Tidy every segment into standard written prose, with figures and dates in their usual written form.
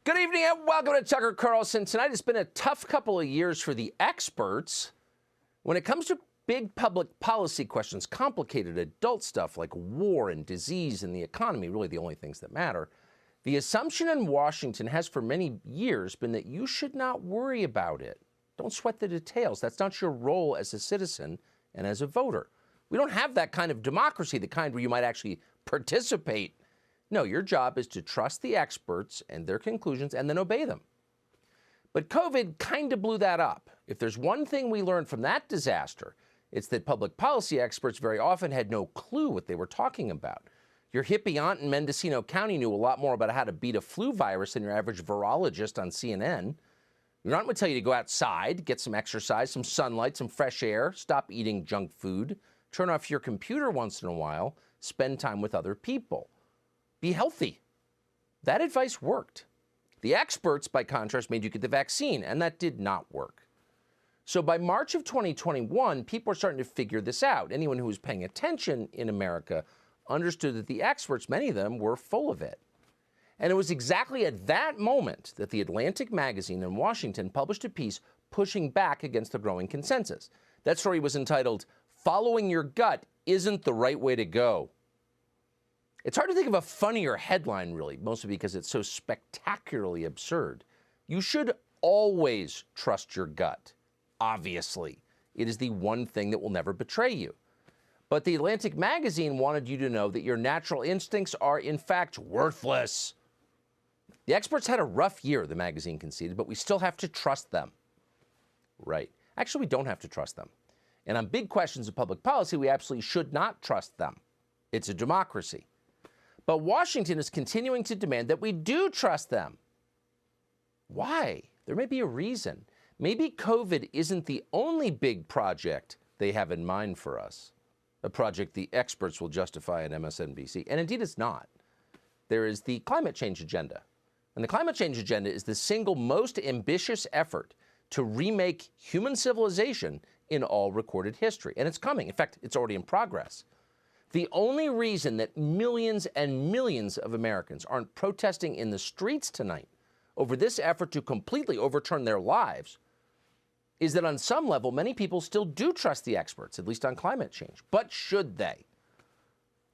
Good evening and welcome to Tucker Carlson. Tonight it's been a tough couple of years for the experts. When it comes to big public policy questions, complicated adult stuff like war and disease and the economy, really the only things that matter, the assumption in Washington has for many years been that you should not worry about it. Don't sweat the details. That's not your role as a citizen and as a voter. We don't have that kind of democracy, the kind where you might actually participate. No, your job is to trust the experts and their conclusions and then obey them. But COVID kind of blew that up. If there's one thing we learned from that disaster, it's that public policy experts very often had no clue what they were talking about. Your hippie aunt in Mendocino County knew a lot more about how to beat a flu virus than your average virologist on CNN. Your aunt would tell you to go outside, get some exercise, some sunlight, some fresh air, stop eating junk food, turn off your computer once in a while, spend time with other people. Be healthy. That advice worked. The experts, by contrast, made you get the vaccine, and that did not work. So by March of 2021, people are starting to figure this out. Anyone who was paying attention in America understood that the experts, many of them, were full of it. And it was exactly at that moment that the Atlantic magazine in Washington published a piece pushing back against the growing consensus. That story was entitled, "Following Your Gut Isn't the Right Way to Go." It's hard to think of a funnier headline, really, mostly because it's so spectacularly absurd. You should always trust your gut, obviously. It is the one thing that will never betray you. But the Atlantic magazine wanted you to know that your natural instincts are, in fact, worthless. The experts had a rough year, the magazine conceded, but we still have to trust them. Right. Actually, we don't have to trust them. And on big questions of public policy, we absolutely should not trust them. It's a democracy. But Washington is continuing to demand that we do trust them. Why? There may be a reason. Maybe COVID isn't the only big project they have in mind for us, a project the experts will justify on MSNBC. And indeed, it's not. There is the climate change agenda. And the climate change agenda is the single most ambitious effort to remake human civilization in all recorded history. And it's coming. In fact, it's already in progress. The only reason that millions and millions of Americans aren't protesting in the streets tonight over this effort to completely overturn their lives is that on some level, many people still do trust the experts, at least on climate change. But should they?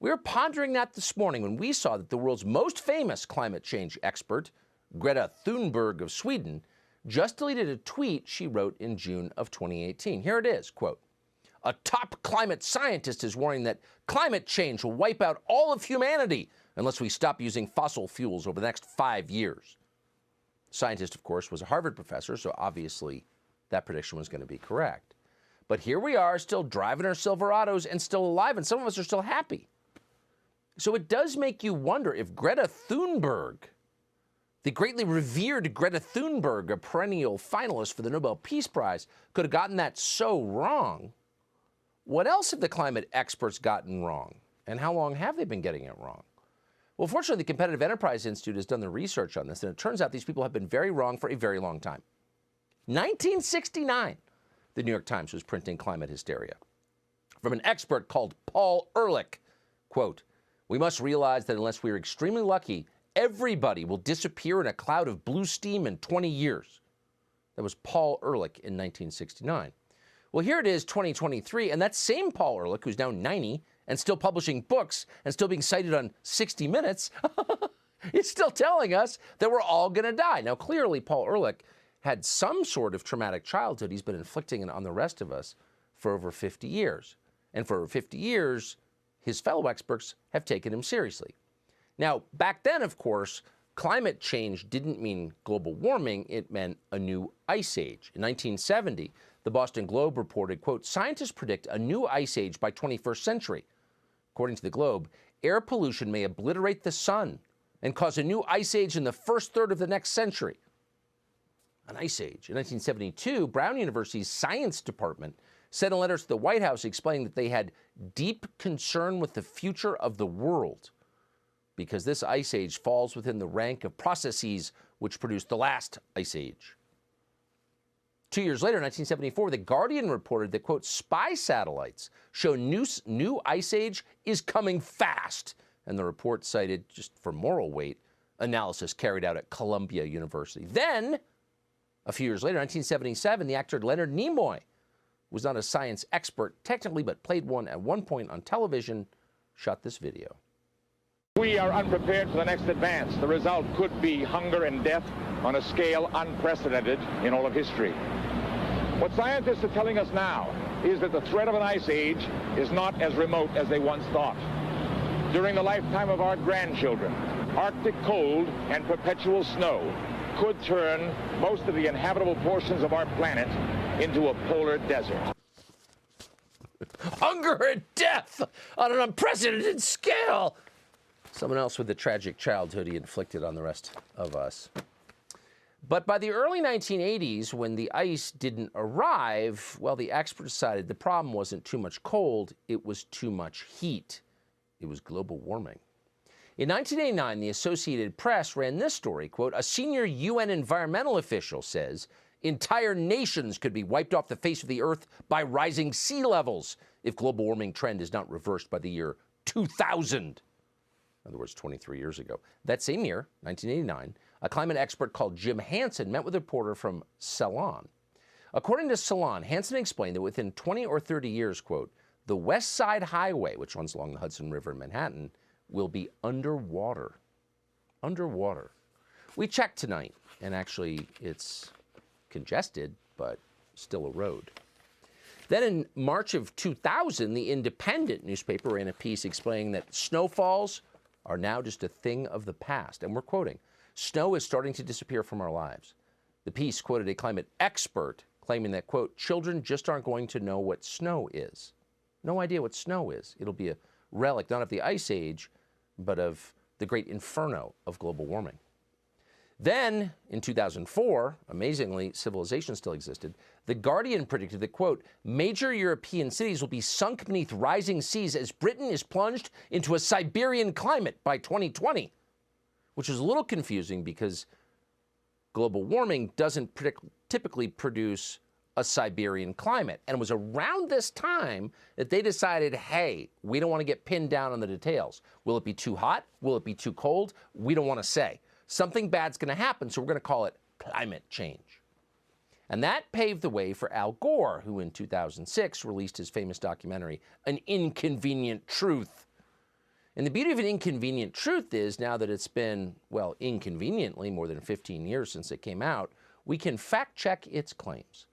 We were pondering that this morning when we saw that the world's most famous climate change expert, Greta Thunberg of Sweden, just deleted a tweet she wrote in June of 2018. Here it is, quote, "A top climate scientist is warning that climate change will wipe out all of humanity unless we stop using fossil fuels over the next 5 years. The scientist, of course, was a Harvard professor, so obviously that prediction was going to be correct. But here we are, still driving our Silverados and still alive, and some of us are still happy. So it does make you wonder if Greta Thunberg, the greatly revered Greta Thunberg, a perennial finalist for the Nobel Peace Prize, could have gotten that so wrong. What else have the climate experts gotten wrong? And how long have they been getting it wrong? Well, fortunately, the Competitive Enterprise Institute has done the research on this, and it turns out these people have been very wrong for a very long time. 1969, the New York Times was printing climate hysteria from an expert called Paul Ehrlich. Quote, "We must realize that unless we are extremely lucky, everybody will disappear in a cloud of blue steam in 20 years. That was Paul Ehrlich in 1969. Well, here it is, 2023, and that same Paul Ehrlich, who's now 90 and still publishing books and still being cited on 60 Minutes, is still telling us that we're all going to die. Now, clearly, Paul Ehrlich had some sort of traumatic childhood he's been inflicting on the rest of us for over 50 years. And for over 50 years, his fellow experts have taken him seriously. Now, back then, of course, climate change didn't mean global warming. It meant a new ice age. In 1970, the Boston Globe reported, quote, "Scientists predict a new ice age by 21st century. According to the Globe, air pollution may obliterate the sun and cause a new ice age in the first third of the next century." An ice age. In 1972, Brown University's science department sent a letter to the White House explaining that they had deep concern with the future of the world because this ice age falls within the rank of processes which produced the last ice age. 2 years later, in 1974, The Guardian reported that, quote, "Spy satellites show new ice age is coming fast." And the report cited, just for moral weight, analysis carried out at Columbia University. Then, a few years later, 1977, the actor Leonard Nimoy was not a science expert technically, but played one at one point on television, shot this video. We are unprepared for the next advance. The result could be hunger and death on a scale unprecedented in all of history. What scientists are telling us now is that the threat of an ice age is not as remote as they once thought. During the lifetime of our grandchildren, Arctic cold and perpetual snow could turn most of the inhabitable portions of our planet into a polar desert. Hunger and death on an unprecedented scale. Someone else with the tragic childhood he inflicted on the rest of us. But by the early 1980s, when the ice didn't arrive, well, the experts decided the problem wasn't too much cold, it was too much heat. It was global warming. In 1989, the Associated Press ran this story, quote, a senior UN environmental official says entire nations could be wiped off the face of the earth by rising sea levels if global warming trend is not reversed by the year 2000. In other words, 23 years ago. That same year, 1989, a climate expert called Jim Hansen met with a reporter from Ceylon. According to Ceylon, Hansen explained that within 20 or 30 years, quote, the West Side Highway, which runs along the Hudson River in Manhattan, will be underwater. Underwater. We checked tonight, and actually it's congested, but still a road. Then in March of 2000, the Independent newspaper ran a piece explaining that snowfalls are now just a thing of the past. And we're quoting, snow is starting to disappear from our lives. The piece quoted a climate expert claiming that, quote, children just aren't going to know what snow is. No idea what snow is. It'll be a relic not of the ice age, but of the great inferno of global warming. Then, in 2004, amazingly, civilization still existed, The Guardian predicted that, quote, major European cities will be sunk beneath rising seas as Britain is plunged into a Siberian climate by 2020, which is a little confusing because global warming doesn't typically produce a Siberian climate. And it was around this time that they decided, hey, we don't want to get pinned down on the details. Will it be too hot? Will it be too cold? We don't want to say. Something bad's going to happen, so we're going to call it climate change. And that paved the way for Al Gore, who in 2006 released his famous documentary, An Inconvenient Truth. And the beauty of An Inconvenient Truth is now that it's been, well, inconveniently more than 15 years since it came out, we can fact check its claims.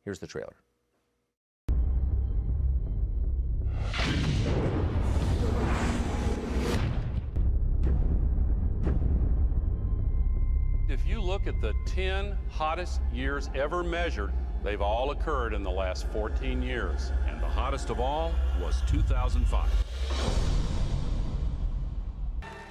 Here's the trailer. If you look at the 10 hottest years ever measured, they've all occurred in the last 14 years. And the hottest of all was 2005.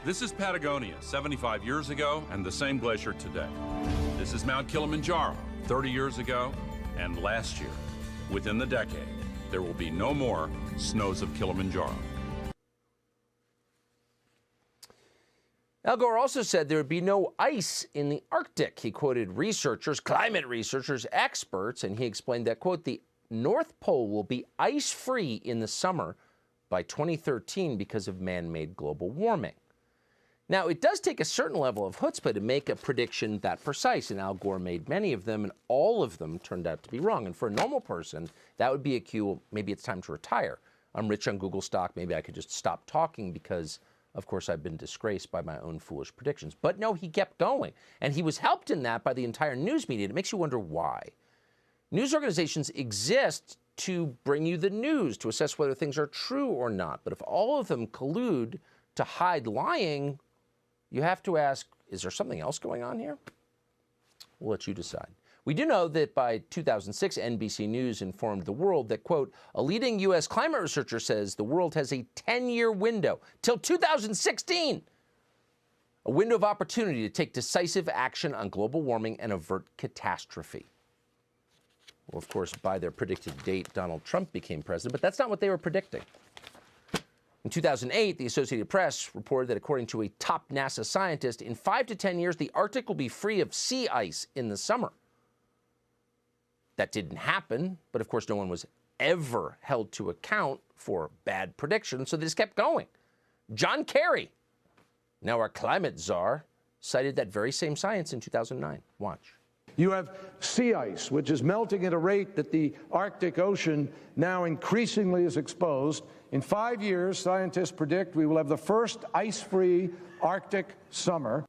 This is Patagonia, 75 years ago, and the same glacier today. This is Mount Kilimanjaro, 30 years ago, and last year. Within the decade, there will be no more snows of Kilimanjaro. Al Gore also said there would be no ice in the Arctic. He quoted researchers, climate researchers, experts, and he explained that, quote, the North Pole will be ice-free in the summer by 2013 because of man-made global warming. Now, it does take a certain level of chutzpah to make a prediction that precise, and Al Gore made many of them, and all of them turned out to be wrong. And for a normal person, that would be a cue, maybe it's time to retire. I'm rich on Google stock, maybe I could just stop talking because, of course, I've been disgraced by my own foolish predictions. But no, he kept going, and he was helped in that by the entire news media. It makes you wonder why. News organizations exist to bring you the news, to assess whether things are true or not. But if all of them collude to hide lying, you have to ask, is there something else going on here? We'll let you decide. We do know that by 2006, NBC News informed the world that, quote, a leading U.S. climate researcher says the world has a 10-year window till 2016, a window of opportunity to take decisive action on global warming and avert catastrophe. Well, of course, by their predicted date, Donald Trump became president, but that's not what they were predicting. In 2008, the Associated Press reported that according to a top NASA scientist, in 5 to 10 years, the Arctic will be free of sea ice in the summer. That didn't happen, but of course no one was ever held to account for bad predictions, so they just kept going. John Kerry, now our climate czar, cited that very same science in 2009. Watch. You have sea ice, which is melting at a rate that the Arctic Ocean now increasingly is exposed. In 5 years, scientists predict we will have the first ice-free Arctic summer.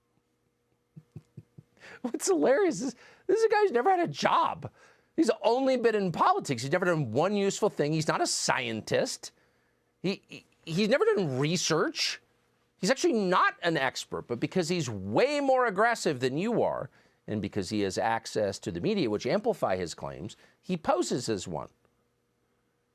What's hilarious is this is a guy who's never had a job. He's only been in politics. He's never done one useful thing. He's not a scientist. He's never done research. He's actually not an expert, but because he's way more aggressive than you are, and because he has access to the media, which amplify his claims, he poses as one.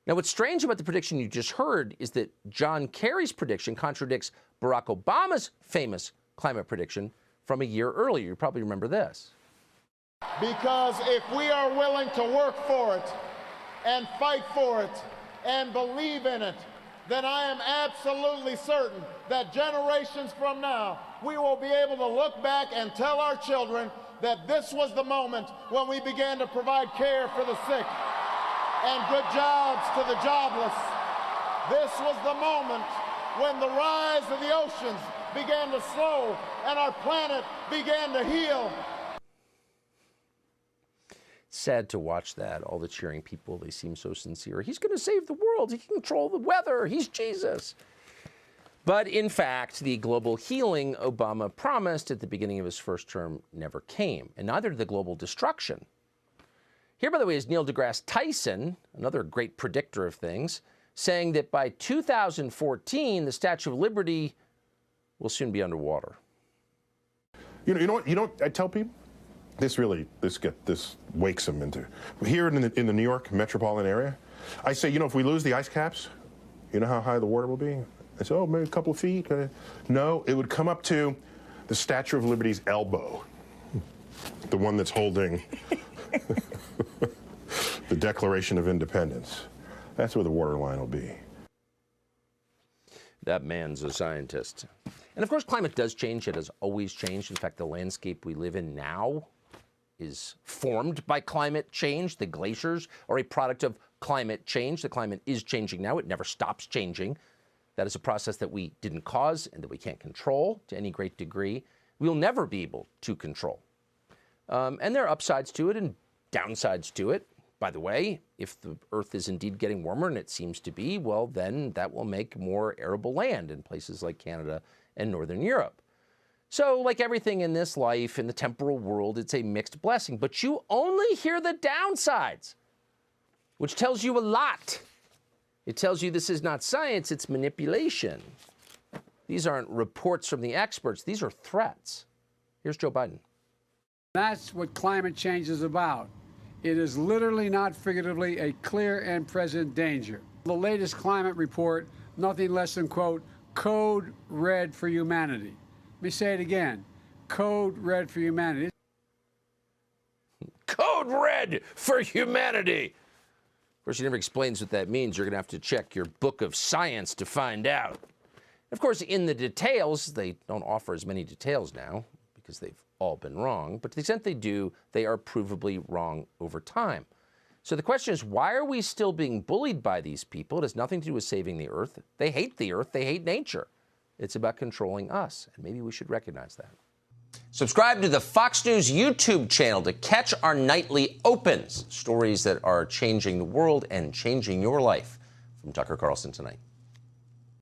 Now, what's strange about the prediction you just heard is that John Kerry's prediction contradicts Barack Obama's famous climate prediction from a year earlier. You probably remember this. Because if we are willing to work for it and fight for it and believe in it, then I am absolutely certain that generations from now, we will be able to look back and tell our children that this was the moment when we began to provide care for the sick and good jobs to the jobless. This was the moment when the rise of the oceans began to slow and our planet began to heal. Sad to watch that. All the cheering people, they seem so sincere. He's going to save the world. He can control the weather. He's Jesus. But in fact, the global healing Obama promised at the beginning of his first term never came, and neither did the global destruction. Here, by the way, is Neil deGrasse Tyson, another great predictor of things, saying that by 2014, the Statue of Liberty will soon be underwater. You know what I tell people? This wakes them into. Here in the New York metropolitan area, I say, if we lose the ice caps, you know how high the water will be? I say, maybe a couple of feet. No, it would come up to the Statue of Liberty's elbow, the one that's holding the Declaration of Independence. That's where the water line will be. That man's a scientist. And of course, climate does change. It has always changed. In fact, the landscape we live in now is formed by climate change. The glaciers are a product of climate change. The climate is changing now. It never stops changing. That is a process that we didn't cause and that we can't control to any great degree. We'll never be able to control. And there are upsides to it and downsides to it. By the way, if the Earth is indeed getting warmer, and it seems to be, well, then that will make more arable land in places like Canada and Northern Europe. So, like everything in this life, in the temporal world, it's a mixed blessing. But you only hear the downsides, which tells you a lot. It tells you this is not science, it's manipulation. These aren't reports from the experts, these are threats. Here's Joe Biden. That's what climate change is about. It is literally, not figuratively, a clear and present danger. The latest climate report, nothing less than, quote, code red for humanity. Let me say it again. Code red for humanity. Code red for humanity. Of course, he never explains what that means. You're going to have to check your book of science to find out. Of course, in the details, they don't offer as many details now because they've all been wrong. But to the extent they do, they are provably wrong over time. So the question is, why are we still being bullied by these people? It has nothing to do with saving the Earth. They hate the Earth. They hate nature. It's about controlling us, and maybe we should recognize that. Subscribe to the Fox News YouTube channel to catch our nightly opens, stories that are changing the world and changing your life. From Tucker Carlson tonight.